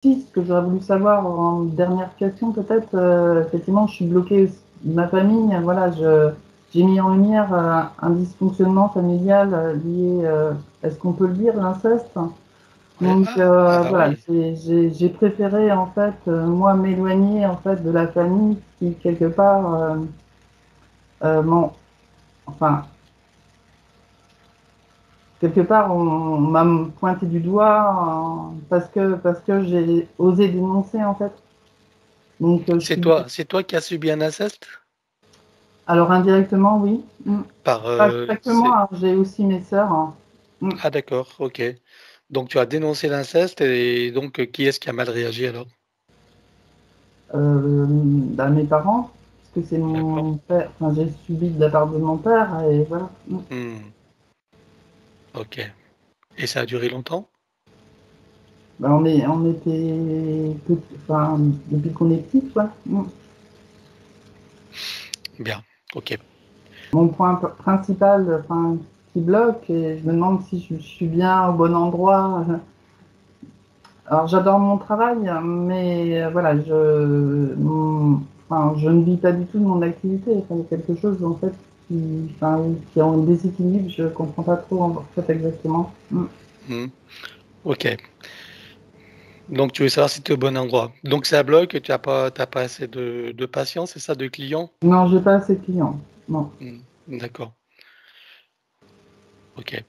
Si, ce que j'aurais voulu savoir en dernière question peut-être, effectivement, je suis bloquée, ma famille, voilà, j'ai mis en lumière un dysfonctionnement familial lié, est-ce qu'on peut le dire, l'inceste? Ouais. Donc Ah bah voilà, oui. j'ai préféré en fait, moi, m'éloigner en fait de la famille qui quelque part, enfin, quelque part, on m'a pointé du doigt parce que j'ai osé dénoncer en fait. Donc je suis C'est toi qui as subi un inceste? alors indirectement, oui. Par, Pas exactement, c'est... hein, j'ai aussi mes sœurs, hein. Ah d'accord, ok. Donc tu as dénoncé l'inceste et donc qui est-ce qui a mal réagi alors? Bah, mes parents, parce que c'est D'accord. mon père, enfin j'ai subi de la part de mon père et voilà. Hmm, ok. Et ça a duré longtemps? Bah, on était enfin, depuis qu'on est petit, quoi. Bien, ok. Mon point principal, enfin, qui bloque, et je me demande si je suis bien au bon endroit. Alors j'adore mon travail, mais voilà, enfin, je ne vis pas du tout de mon activité. Enfin, il y a quelque chose en fait enfin, qui est en déséquilibre. Je comprends pas trop en fait exactement. Hmm, ok. Donc tu veux savoir si tu es au bon endroit. Donc ça bloque, tu t'as pas assez de patience, c'est ça, de clients? Non, j'ai pas assez de clients. Non. Hmm, d'accord, ok.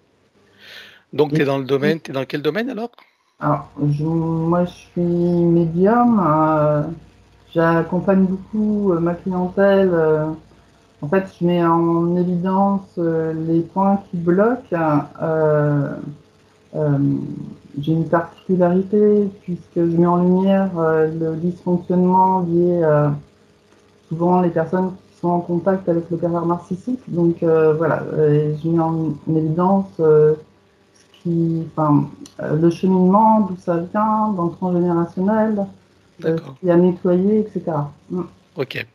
Donc tu Et es dans le puis, domaine, tu es dans quel domaine alors? alors, moi, je suis médium. J'accompagne beaucoup ma clientèle. En fait, je mets en évidence les points qui bloquent. Euh, j'ai une particularité puisque je mets en lumière le dysfonctionnement lié souvent les personnes qui sont en contact avec l'opérateur narcissique. Donc voilà, je mets en évidence enfin, le cheminement, d'où ça vient, dans le transgénérationnel, D'accord, ce qui a nettoyé, etc. ok.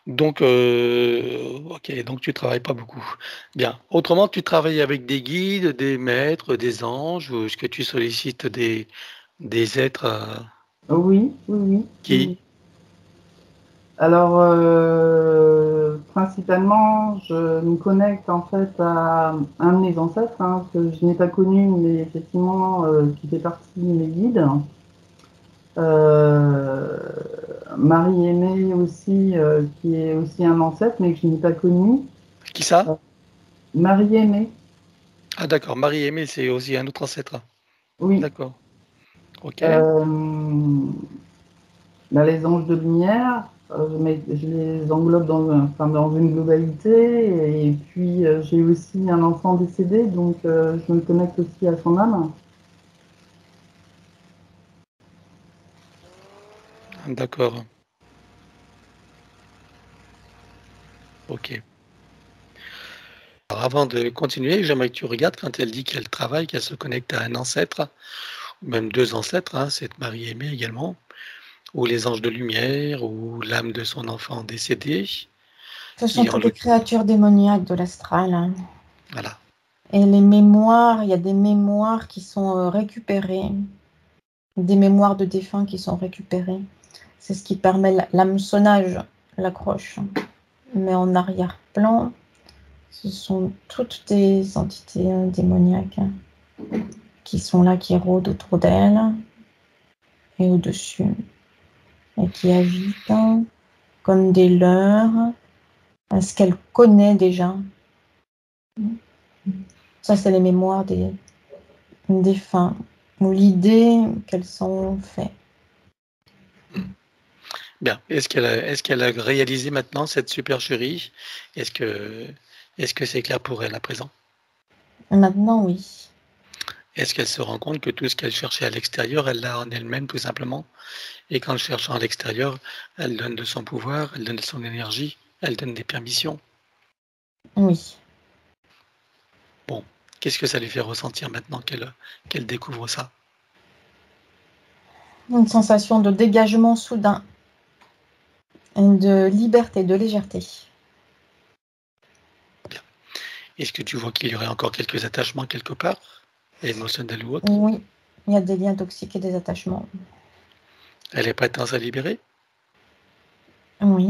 Donc, ok, donc tu travailles pas beaucoup. Bien. Autrement, tu travailles avec des guides, des maîtres, des anges, ou est-ce que tu sollicites des êtres Oui, oui, oui, oui. qui, Alors, principalement, je me connecte en fait à un de mes ancêtres, hein, que je n'ai pas connu, mais effectivement, qui fait partie de mes guides. Euh, Marie Aimée aussi, qui est aussi un ancêtre, mais que je n'ai pas connu. qui ça? Euh, Marie Aimée, Ah, d'accord. Marie-Aimée, c'est aussi un autre ancêtre. oui. D'accord. Ok. Euh, Bah, les anges de lumière, je les englobe enfin, dans une globalité. Et puis, j'ai aussi un enfant décédé, donc je me connecte aussi à son âme. D'accord. Ok. Alors, avant de continuer, j'aimerais que tu regardes quand elle dit qu'elle travaille, qu'elle se connecte à un ancêtre, ou même deux ancêtres, hein, c'est Marie-Aimée également, ou les anges de lumière, ou l'âme de son enfant décédé, Ce sont qui en toutes des l'occurrence, créatures démoniaques de l'astral, hein. voilà. Et les mémoires, il y a des mémoires qui sont récupérées, des mémoires de défunts qui sont récupérées. C'est ce qui permet l'hameçonnage, l'accroche. Mais en arrière-plan, ce sont toutes des entités démoniaques qui sont là, qui rôdent autour d'elle et au-dessus, et qui agitent comme des leurres, à ce qu'elle connaît déjà. Ça, c'est les mémoires des défunts, ou l'idée qu'elles sont faites. Bien. Est-ce qu'elle a réalisé maintenant cette supercherie? Est-ce que, est-ce que c'est clair pour elle à présent? Maintenant, oui. Est-ce qu'elle se rend compte que tout ce qu'elle cherchait à l'extérieur, elle l'a en elle-même tout simplement? Et qu'en le cherchant à l'extérieur, elle donne de son pouvoir, elle donne de son énergie, elle donne des permissions. Oui. Bon, qu'est-ce que ça lui fait ressentir maintenant qu'elle découvre ça? Une sensation de dégagement soudain, de liberté, de légèreté. Bien. Est-ce que tu vois qu'il y aurait encore quelques attachements quelque part, émotionnels ou autres? Oui, il y a des liens toxiques et des attachements. Elle est prête à se libérer? Oui,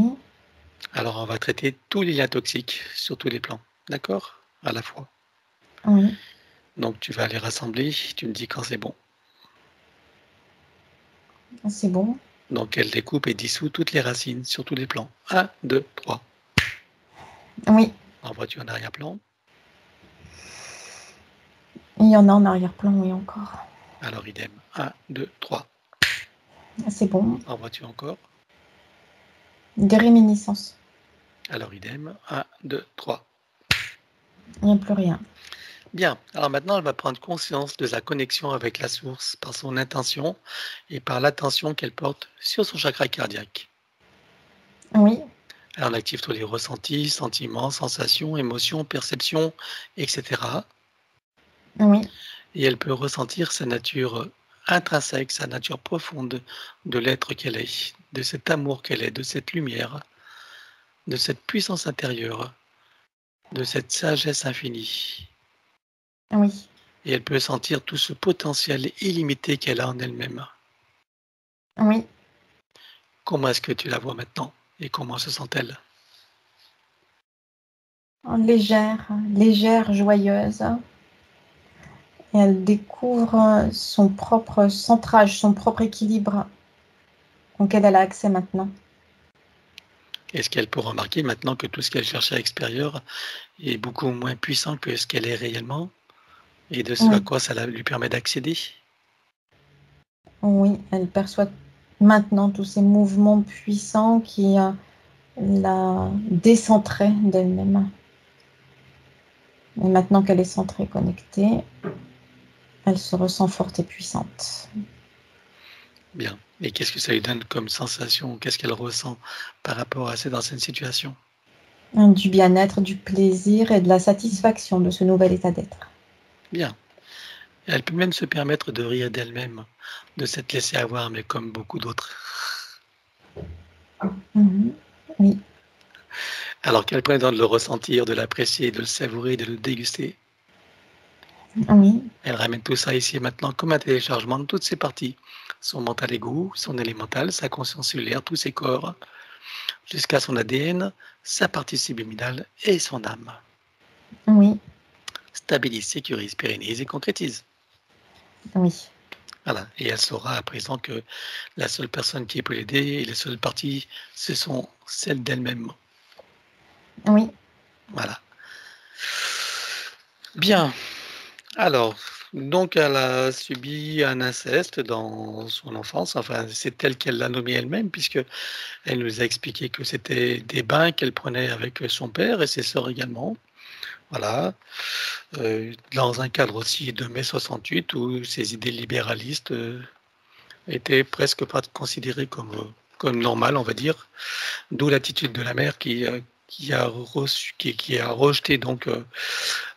Alors, on va traiter tous les liens toxiques sur tous les plans, d'accord? À la fois. oui, Donc, tu vas les rassembler, tu me dis quand c'est bon. c'est bon. Donc, elle découpe et dissout toutes les racines sur tous les plans. 1, 2, 3. Oui, Envoie-tu en arrière-plan. il y en a en arrière-plan, oui, encore. Alors, idem. 1, 2, 3. C'est bon. Envoie-tu encore. Des réminiscences. Alors, idem. 1, 2, 3. Il n'y a plus rien. Bien. Alors maintenant, elle va prendre conscience de sa connexion avec la source par son intention et par l'attention qu'elle porte sur son chakra cardiaque. Oui, Elle en active tous les ressentis, sentiments, sensations, émotions, perceptions, etc. oui, Et elle peut ressentir sa nature intrinsèque, sa nature profonde de l'être qu'elle est, de cet amour qu'elle est, de cette lumière, de cette puissance intérieure, de cette sagesse infinie. oui. Et elle peut sentir tout ce potentiel illimité qu'elle a en elle-même. Oui, Comment est-ce que tu la vois maintenant et comment se sent-elle? légère, joyeuse. Et elle découvre son propre centrage, son propre équilibre auquel elle a accès maintenant. Est-ce qu'elle peut remarquer maintenant que tout ce qu'elle cherche à l'extérieur est beaucoup moins puissant que ce qu'elle est réellement et de ce à Oui, quoi ça lui permet d'accéder? oui, elle perçoit maintenant tous ces mouvements puissants qui la décentraient d'elle-même. Et maintenant qu'elle est centrée, connectée, elle se ressent forte et puissante. Bien. Et qu'est-ce que ça lui donne comme sensation? Qu'est-ce qu'elle ressent par rapport à cette ancienne situation? Du bien-être, du plaisir et de la satisfaction de ce nouvel état d'être. Bien. Elle peut même se permettre de rire d'elle-même, de s'être laissée avoir, mais comme beaucoup d'autres. Mhm. Oui, Alors qu'elle prend le temps de le ressentir, de l'apprécier, de le savourer, de le déguster. oui, Elle ramène tout ça ici et maintenant comme un téléchargement de toutes ses parties. Son mental égo, son élémental, sa conscience cellulaire, tous ses corps, jusqu'à son ADN, sa partie subliminale et son âme. oui, Stabilise, sécurise, pérennise et concrétise. oui, Voilà. Et elle saura à présent que la seule personne qui peut l'aider et les seules parties, ce sont celles d'elle-même. oui, Voilà. Bien. Alors, donc elle a subi un inceste dans son enfance, enfin c'est tel qu'elle l'a nommé elle-même, puisque elle nous a expliqué que c'était des bains qu'elle prenait avec son père et ses sœurs également. Voilà. Dans un cadre aussi de mai 68 où ses idées libéralistes étaient presque pas considérées comme normales, on va dire. D'où l'attitude de la mère qui a reçu, qui a rejeté donc,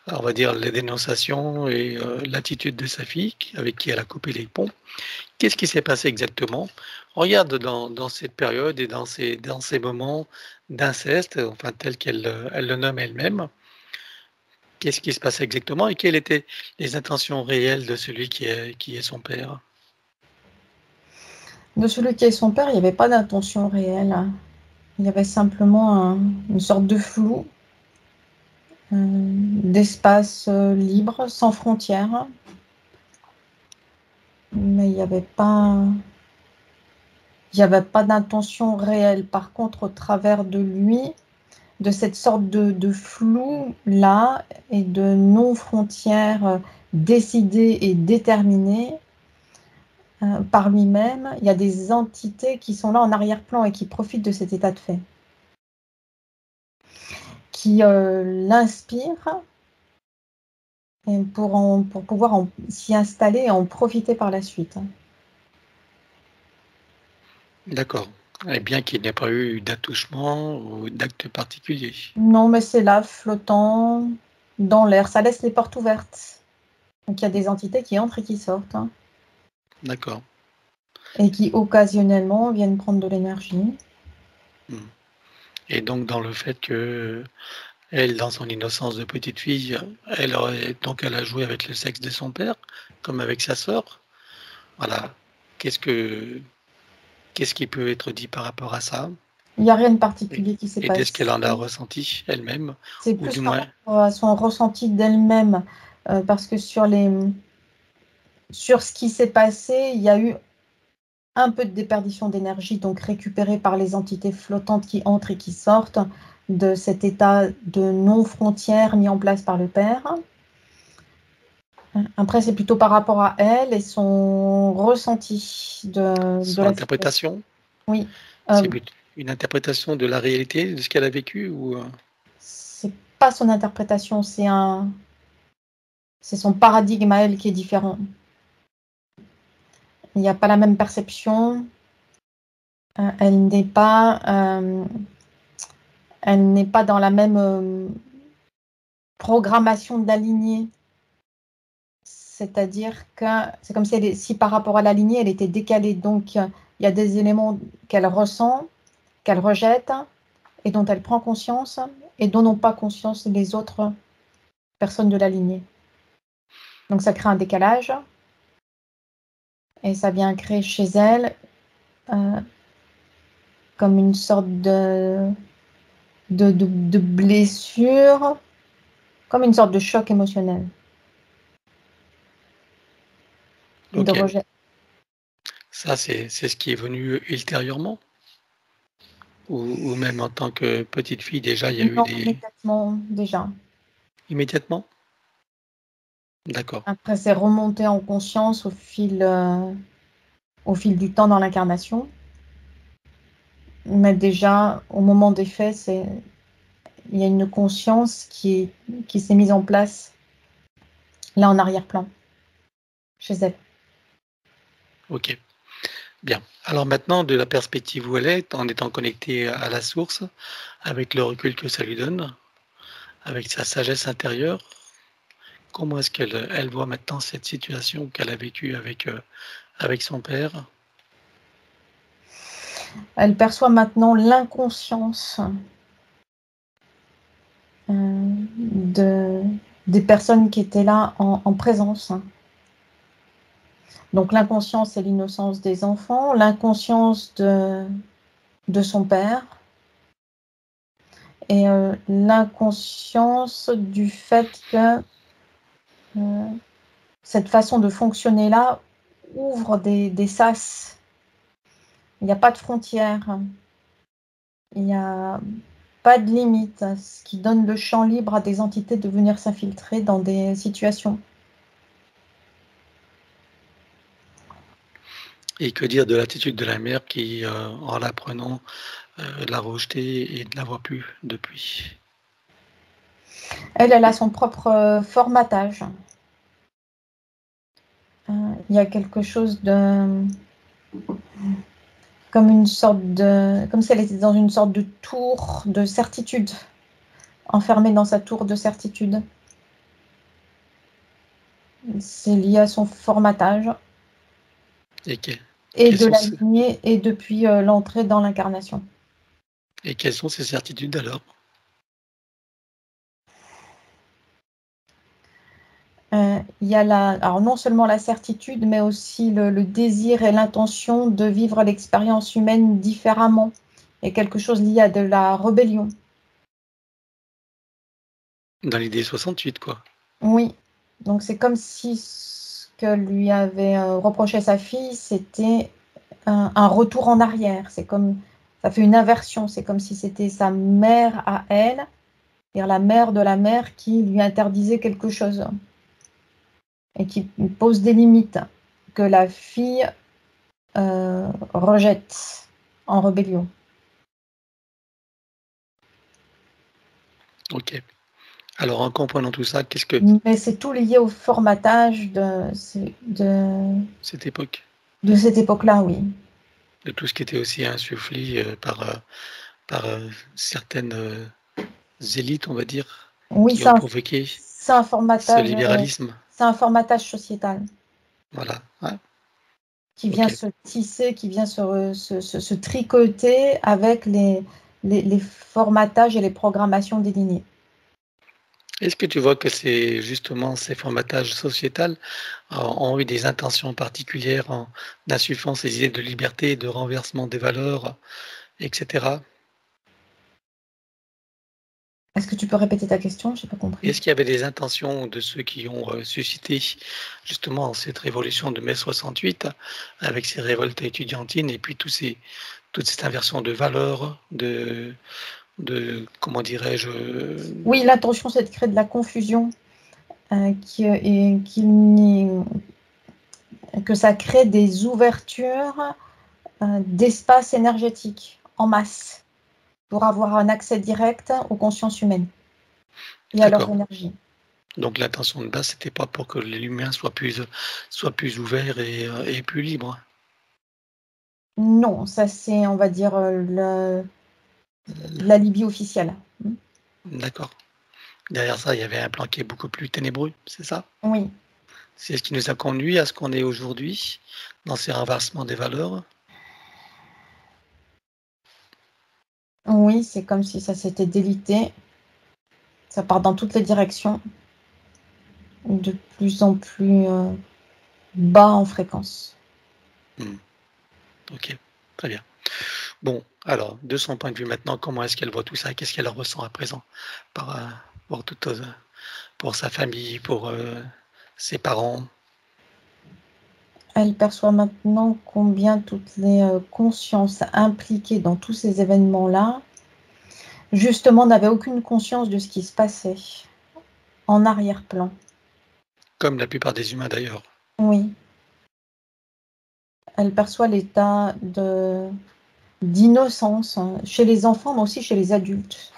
on va dire, les dénonciations et l'attitude de sa fille, avec qui elle a coupé les ponts. Qu'est-ce qui s'est passé exactement? Regarde dans cette période et dans ces moments d'inceste, enfin tel qu'elle elle le nomme elle-même, qu'est-ce qui se passait exactement et quelles étaient les intentions réelles de celui qui est son père? de celui qui est son père, il n'y avait pas d'intention réelle. Il y avait simplement une sorte de flou, d'espace libre, sans frontières. Mais il y avait pas d'intention réelle. Par contre, au travers de lui, de cette sorte de flou-là et de non-frontières décidées et déterminées par lui-même, il y a des entités qui sont là en arrière-plan et qui profitent de cet état de fait, qui l'inspirent et pour pouvoir s'y installer et en profiter par la suite. D'accord. Et bien qu'il n'y ait pas eu d'attouchement ou d'acte particulier. Non, mais c'est là, flottant dans l'air. Ça laisse les portes ouvertes. Donc il y a des entités qui entrent et qui sortent, hein, D'accord. et qui occasionnellement viennent prendre de l'énergie. Mmh. Et donc dans le fait que elle, dans son innocence de petite fille, elle a joué avec le sexe de son père, comme avec sa sœur. Voilà. Qu'est-ce que qu'est-ce qui peut être dit par rapport à ça? Il n'y a rien de particulier qui s'est Et passé. est-ce qu'elle en a ressenti elle-même? C'est Ou plus du par moins, rapport à son ressenti d'elle-même, parce que sur ce qui s'est passé, il y a eu un peu de déperdition d'énergie, donc récupérée par les entités flottantes qui entrent et qui sortent de cet état de non-frontière mis en place par le père. Après, c'est plutôt par rapport à elle et son ressenti de son la interprétation? Oui. C'est plutôt une interprétation de la réalité, de ce qu'elle a vécu ou C'est pas son interprétation, c'est son paradigme à elle qui est différent. Il n'y a pas la même perception. Elle n'est pas dans la même programmation de la lignée. C'est-à-dire que c'est comme si par rapport à la lignée, elle était décalée. Donc, il y a des éléments qu'elle ressent, qu'elle rejette et dont elle prend conscience et dont n'ont pas conscience les autres personnes de la lignée. Donc, ça crée un décalage et ça vient créer chez elle comme une sorte de blessure, comme une sorte de choc émotionnel. De Ok. rejet. Ça, c'est ce qui est venu ultérieurement? Ou même en tant que petite fille, déjà, il y a eu Non, des... immédiatement déjà. Immédiatement? D'accord. Après, c'est remonté en conscience au fil du temps dans l'incarnation. Mais déjà, au moment des faits, il y a une conscience qui s'est mise en place là en arrière-plan, chez elle. Ok. Bien. Alors maintenant, de la perspective où elle est, en étant connectée à la source, avec le recul que ça lui donne, avec sa sagesse intérieure, comment est-ce qu'elle voit maintenant cette situation qu'elle a vécue avec son père? Elle perçoit maintenant l'inconscience des personnes qui étaient là en présence. Donc l'inconscience, c'est l'innocence des enfants, l'inconscience de son père et l'inconscience du fait que cette façon de fonctionner-là ouvre des sas. Il n'y a pas de frontières, il n'y a pas de limite, ce qui donne le champ libre à des entités de venir s'infiltrer dans des situations. Et que dire de l'attitude de la mère qui, en l'apprenant, l'a rejetée et ne la voit plus depuis? Elle a son propre formatage. Il y a quelque chose de... comme si elle était dans une sorte de tour de certitude, enfermée dans sa tour de certitude. C'est lié à son formatage. Et de la lignée et depuis l'entrée dans l'incarnation. Et quelles sont ces certitudes alors? Il y a alors non seulement la certitude, mais aussi le désir et l'intention de vivre l'expérience humaine différemment. Il y a quelque chose lié à de la rébellion. Dans l'idée 68, quoi. Oui, donc c'est comme si ce que lui avait reproché sa fille, c'était un retour en arrière. C'est comme, ça fait une inversion, c'est comme si c'était sa mère à elle, c'est-à-dire la mère de la mère qui lui interdisait quelque chose et qui pose des limites que la fille rejette en rébellion. Ok. Alors en comprenant tout ça, qu'est-ce que... Mais c'est tout lié au formatage de cette époque? De cette époque-là, oui. De tout ce qui était aussi insufflé par certaines élites, on va dire, Oui, qui ont provoqué c'est un ce formatage, libéralisme. c'est un formatage sociétal. Voilà. Ouais. Qui vient se tisser, qui vient se tricoter avec les formatages et les programmations des lignées. Est-ce que tu vois que c'est justement ces formatages sociétals ont eu des intentions particulières en insufflant ces idées de liberté, de renversement des valeurs, etc. Est-ce que tu peux répéter ta question? J'ai pas compris. Est-ce qu'il y avait des intentions de ceux qui ont suscité justement cette révolution de mai 68 avec ces révoltes étudiantines et puis toute cette inversion de valeurs, comment dirais-je, Oui, l'intention, c'est de créer de la confusion, et que ça crée des ouvertures d'espace énergétique en masse pour avoir un accès direct aux consciences humaines et à leur d'accord. énergie. Donc l'intention de base, c'était pas pour que l'humain soit plus ouvert et plus libre. Non, ça c'est, on va dire, l'alibi officiel. D'accord. Derrière ça, il y avait un plan qui est beaucoup plus ténébreux, c'est ça? Oui, C'est ce qui nous a conduit à ce qu'on est aujourd'hui, dans ces renversements des valeurs. oui, c'est comme si ça s'était délité. Ça part dans toutes les directions, de plus en plus bas en fréquence. Ok, très bien. Bon, alors, de son point de vue maintenant, comment est-ce qu'elle voit tout ça? Qu'est-ce qu'elle ressent à présent par, pour, pour sa famille, pour ses parents? Elle perçoit maintenant combien toutes les consciences impliquées dans tous ces événements-là, justement, n'avaient aucune conscience de ce qui se passait en arrière-plan. Comme la plupart des humains d'ailleurs. Oui, elle perçoit l'état d'innocence chez les enfants, mais aussi chez les adultes,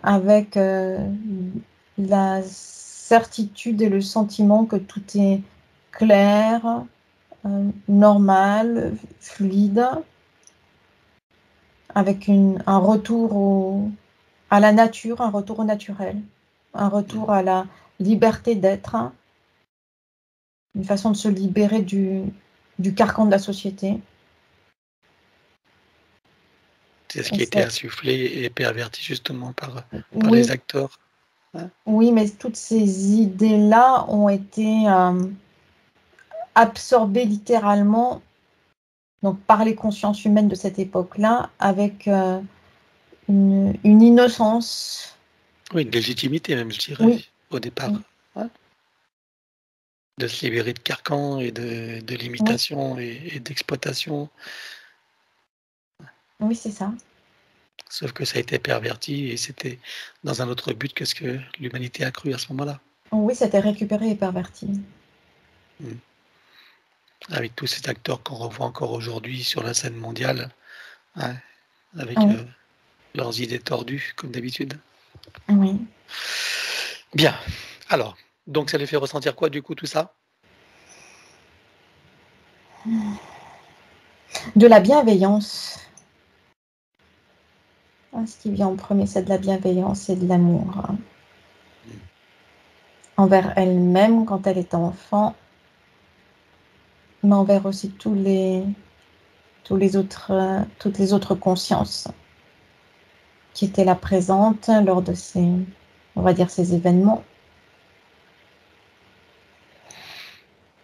avec la certitude et le sentiment que tout est clair, normal, fluide, avec un retour à la nature, un retour au naturel, un retour à la liberté d'être, une façon de se libérer du carcan de la société. C'est ce Et qui a été insufflé et perverti justement par oui, les acteurs. Hein. oui, mais toutes ces idées-là ont été absorbées littéralement donc, par les consciences humaines de cette époque-là, avec une innocence. Oui, une légitimité même, je dirais, Oui, au départ. oui, Hein. De se libérer de carcans et de oui, limitations et d'exploitation. oui, c'est ça. Sauf que ça a été perverti et c'était dans un autre but que ce que l'humanité a cru à ce moment-là. Oui, c'était récupéré et perverti. Mm. Avec tous ces acteurs qu'on revoit encore aujourd'hui sur la scène mondiale, hein, avec Oui, leurs idées tordues, comme d'habitude. oui. Bien. Alors, donc ça lui fait ressentir quoi du coup tout ça? De la bienveillance. Ce qui vient en premier, c'est de la bienveillance et de l'amour envers elle-même quand elle était enfant, mais envers aussi toutes les autres consciences qui étaient là présentes lors de on va dire, ces événements.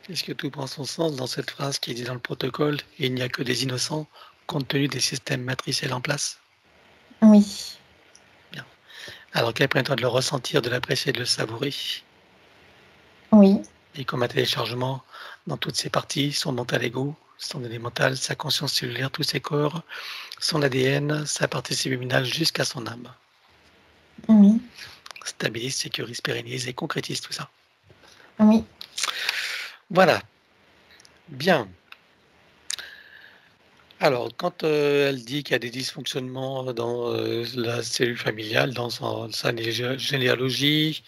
Est-ce que tout prend son sens dans cette phrase qui est dit dans le protocole, il n'y a que des innocents compte tenu des systèmes matriciels en place? Oui, Bien. Alors qu'elle prenne le temps de le ressentir, de l'apprécier, de le savourer. oui, Et comme un téléchargement dans toutes ses parties, son mental ego, son données mentale, sa conscience cellulaire, tous ses corps, son ADN, sa partie subliminale jusqu'à son âme. oui, Stabilise, sécurise, pérennise et concrétise tout ça. oui. Voilà, bien. Alors, quand elle dit qu'il y a des dysfonctionnements dans la cellule familiale, dans sa généalogie,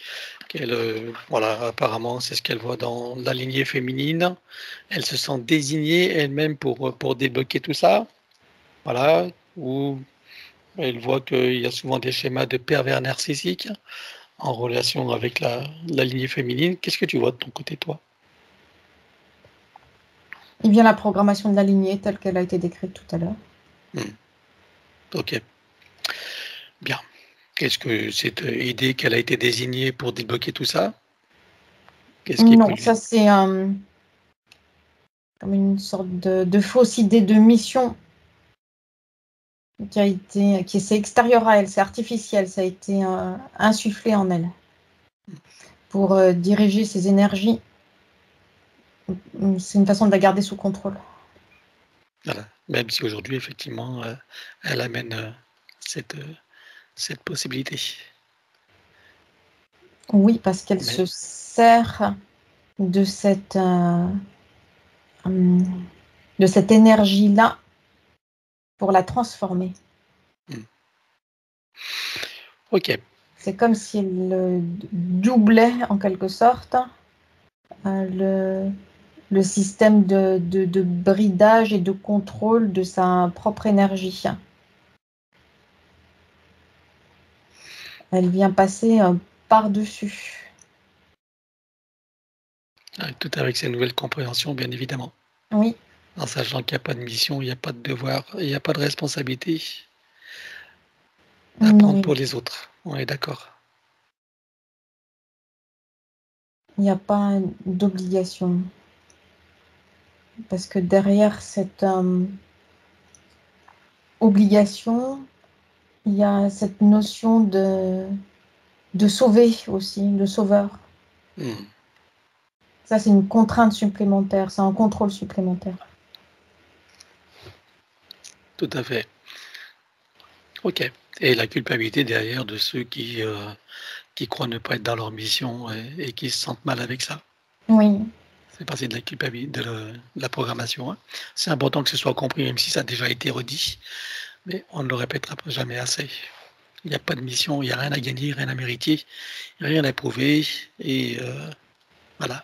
qu'elle, voilà, apparemment, c'est ce qu'elle voit dans la lignée féminine, elle se sent désignée elle-même pour débloquer tout ça, voilà, ou elle voit qu'il y a souvent des schémas de pervers narcissiques en relation avec la lignée féminine. Qu'est-ce que tu vois de ton côté, toi? Il vient la programmation de la lignée telle qu'elle a été décrite tout à l'heure. Ok, bien. Est-ce que cette idée qu'elle a été désignée pour débloquer tout ça? Qu'est-ce qui peut Non, ça c'est comme une sorte de fausse idée de mission c'est extérieur à elle, c'est artificiel, ça a été insufflé en elle pour diriger ses énergies. C'est une façon de la garder sous contrôle. Voilà, même si aujourd'hui, effectivement, elle amène cette possibilité. Oui, parce qu'elle Mais se sert de cette énergie-là pour la transformer. ok, C'est comme si elle doublait en quelque sorte le système de bridage et de contrôle de sa propre énergie. Elle vient passer par-dessus. tout avec ces nouvelles compréhensions, bien évidemment. Oui. En sachant qu'il n'y a pas de mission, il n'y a pas de devoir, il n'y a pas de responsabilité à prendre pour les autres. On est d'accord. Il n'y a pas d'obligation. Parce que derrière cette obligation, il y a cette notion de sauver aussi, de sauveur. Ça, c'est une contrainte supplémentaire, c'est un contrôle supplémentaire. Tout à fait. Ok. Et la culpabilité derrière de ceux qui croient ne pas être dans leur mission et qui se sentent mal avec ça. Oui. C'est partie de la culpabilité, de la programmation. Hein. C'est important que ce soit compris, même si ça a déjà été redit, mais on ne le répétera jamais assez. Il n'y a pas de mission, il n'y a rien à gagner, rien à mériter, rien à prouver, et voilà.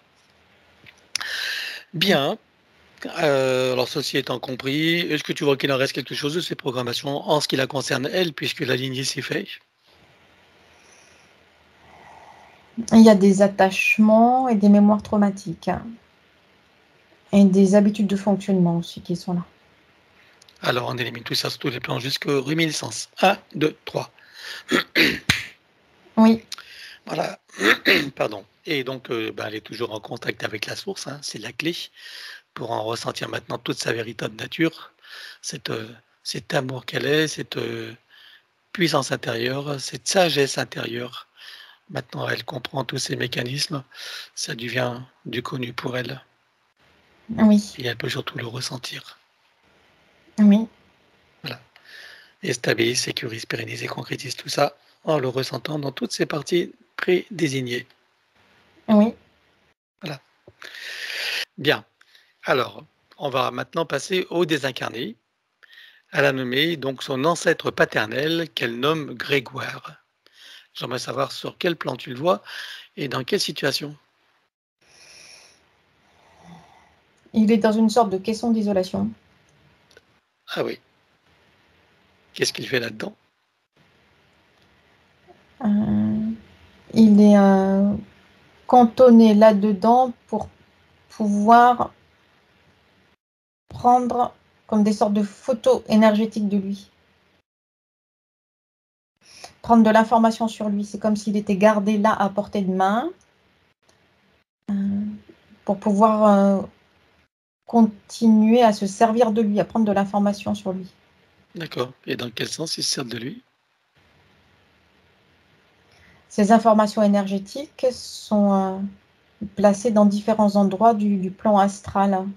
Bien. Alors, ceci étant compris, est-ce que tu vois qu'il en reste quelque chose de ces programmations en ce qui la concerne, elle, puisque la lignée s'est faite? Il y a des attachements et des mémoires traumatiques. Et des habitudes de fonctionnement aussi qui sont là. Alors, on élimine tout ça sur tous les plans jusqu'aux réminiscences. 1, 2, 3. Oui. Voilà. Pardon. Et donc, elle est toujours en contact avec la source, hein, c'est la clé pour en ressentir maintenant toute sa véritable nature, cet amour qu'elle est, cette puissance intérieure, cette sagesse intérieure. Maintenant, elle comprend tous ces mécanismes, ça devient du connu pour elle. Oui. Et elle peut surtout le ressentir. Oui. Voilà. Et stabilise, sécurise, pérennise et concrétise tout ça en le ressentant dans toutes ses parties prédésignées. Oui. Voilà. Bien. Alors, on va maintenant passer au désincarné. Elle a nommé donc son ancêtre paternel qu'elle nomme Grégoire. J'aimerais savoir sur quel plan tu le vois et dans quelle situation. Il est dans une sorte de caisson d'isolation. Ah oui. Qu'est-ce qu'il fait là-dedans? Il est cantonné là-dedans pour pouvoir prendre comme des sortes de photos énergétiques de lui. Prendre de l'information sur lui. C'est comme s'il était gardé là à portée de main pour pouvoir continuer à se servir de lui, à prendre de l'information sur lui. D'accord. Et dans quel sens il se sert de lui? Ces informations énergétiques sont placées dans différents endroits du plan astral.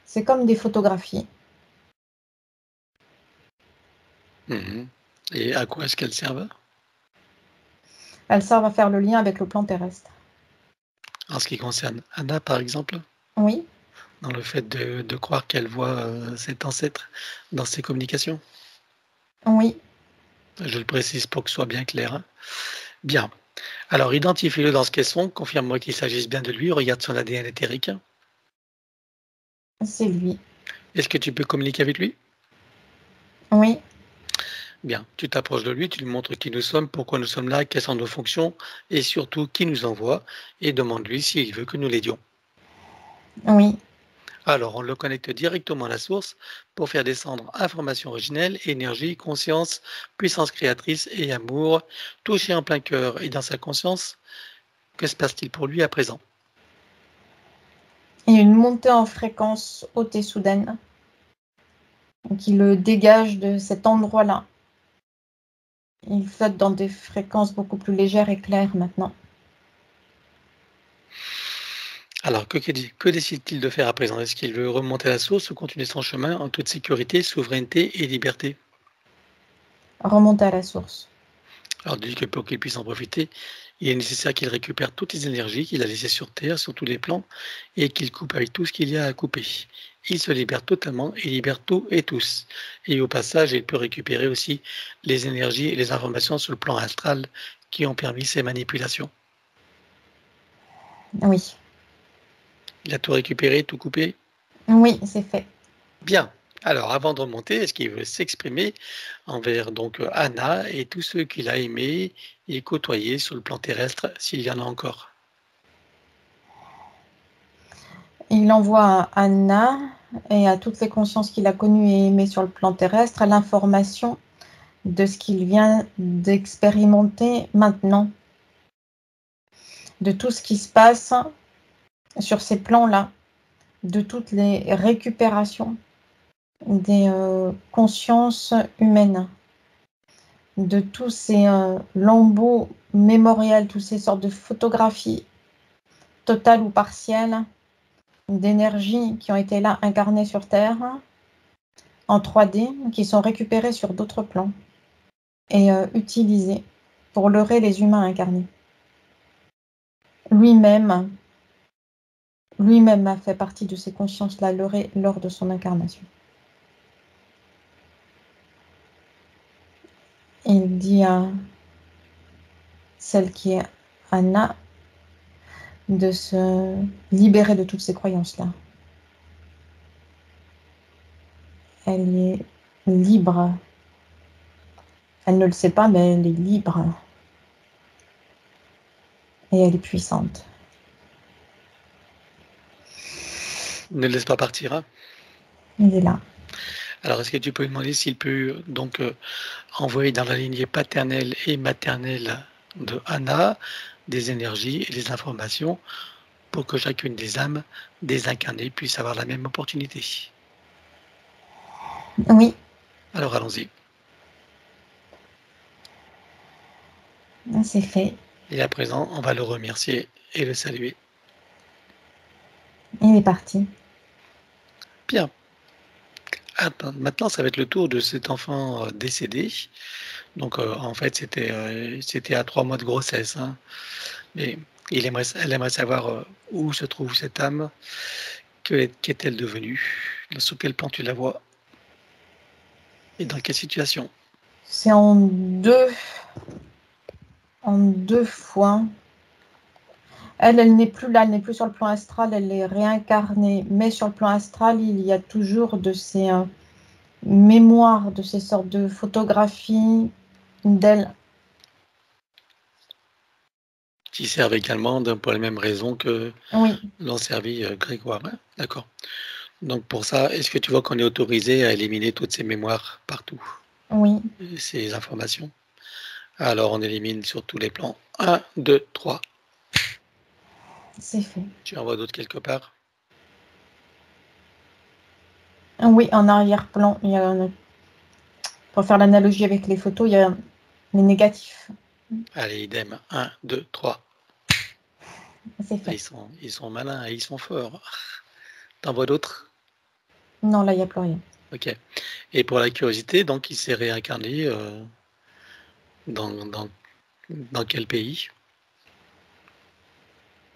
C'est comme des photographies. Et à quoi est-ce qu'elles servent? Elles servent à faire le lien avec le plan terrestre. En ce qui concerne Anna, par exemple? Oui. Dans le fait de croire qu'elle voit cet ancêtre dans ses communications? Oui. Je le précise pour que ce soit bien clair. Hein. Bien. Alors, identifie-le dans ce caisson, confirme-moi qu'il s'agisse bien de lui, regarde son ADN éthérique. C'est lui. Est-ce que tu peux communiquer avec lui? Oui. Bien, tu t'approches de lui, tu lui montres qui nous sommes, pourquoi nous sommes là, quelles sont nos fonctions, et surtout qui nous envoie, et demande-lui s'il veut que nous l'aidions. Oui. Alors, on le connecte directement à la source pour faire descendre information originelle, énergie, conscience, puissance créatrice et amour, touché en plein cœur et dans sa conscience. Que se passe-t-il pour lui à présent? Il y a une montée en fréquence haute et soudaine qui le dégage de cet endroit-là. Il flotte dans des fréquences beaucoup plus légères et claires maintenant. Alors, que décide-t-il de faire à présent? Est-ce qu'il veut remonter à la source ou continuer son chemin en toute sécurité, souveraineté et liberté? Remonter à la source. Alors, dit que pour qu'il puisse en profiter, il est nécessaire qu'il récupère toutes les énergies qu'il a laissées sur Terre, sur tous les plans, et qu'il coupe avec tout ce qu'il y a à couper. Il se libère totalement et libère tout et tous. Et au passage, il peut récupérer aussi les énergies et les informations sur le plan astral qui ont permis ces manipulations. Oui. Il a tout récupéré, tout coupé? Oui, c'est fait. Bien. Alors, avant de remonter, est-ce qu'il veut s'exprimer envers donc Anna et tous ceux qu'il a aimés et côtoyés sur le plan terrestre, s'il y en a encore? Il envoie à Anna et à toutes les consciences qu'il a connues et aimées sur le plan terrestre l'information de ce qu'il vient d'expérimenter maintenant, de tout ce qui se passe sur ces plans-là, de toutes les récupérations des consciences humaines, de tous ces lambeaux mémoriels, toutes ces sortes de photographies totales ou partielles d'énergie qui ont été là incarnées sur Terre en 3D, qui sont récupérées sur d'autres plans et utilisées pour leurrer les humains incarnés. Lui-même a fait partie de ces consciences-là leurrées lors de son incarnation. Il dit à celle qui est Anna de se libérer de toutes ces croyances-là. Elle est libre. Elle ne le sait pas, mais elle est libre. Et elle est puissante. Ne le laisse pas partir, hein? Il est là. Alors, est-ce que tu peux lui demander s'il peut donc envoyer dans la lignée paternelle et maternelle de Anna des énergies et des informations pour que chacune des âmes désincarnées puisse avoir la même opportunité? Oui. Alors, allons-y. C'est fait. Et à présent, on va le remercier et le saluer. Il est parti. Bien. Attends, maintenant, ça va être le tour de cet enfant décédé. Donc, en fait, c'était à 3 mois de grossesse, hein. Mais elle aimerait savoir où se trouve cette âme, qu'est-elle devenue, sur quel plan tu la vois et dans quelle situation. C'est en deux fois. Elle n'est plus là, elle n'est plus sur le plan astral, elle est réincarnée. Mais sur le plan astral, il y a toujours de ces mémoires, de ces sortes de photographies d'elle. Qui servent également pour les mêmes raisons que Oui. l'ont servi Grégoire. Ouais, d'accord. Donc pour ça, est-ce que tu vois qu'on est autorisé à éliminer toutes ces mémoires partout, Oui. ces informations? Alors on élimine sur tous les plans. 1, 2, 3. C'est fait. Tu en vois d'autres quelque part? Oui, en arrière-plan, il y a pour faire l'analogie avec les photos, il y a les négatifs. Allez, idem. 1, 2, 3. C'est fait. Ils sont malins, ils sont forts. T'en vois d'autres? Non, là, il n'y a plus rien. Ok. Et pour la curiosité, donc il s'est réincarné dans, dans, dans quel pays?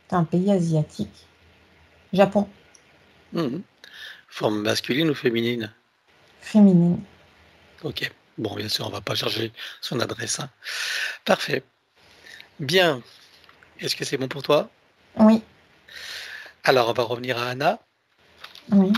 C'est un pays asiatique. Japon. Forme masculine ou féminine? Féminine. Ok. Bon, bien sûr, on va pas charger son adresse, hein. Parfait. Bien. Est-ce que c'est bon pour toi? Oui. Alors, on va revenir à Anna. Oui.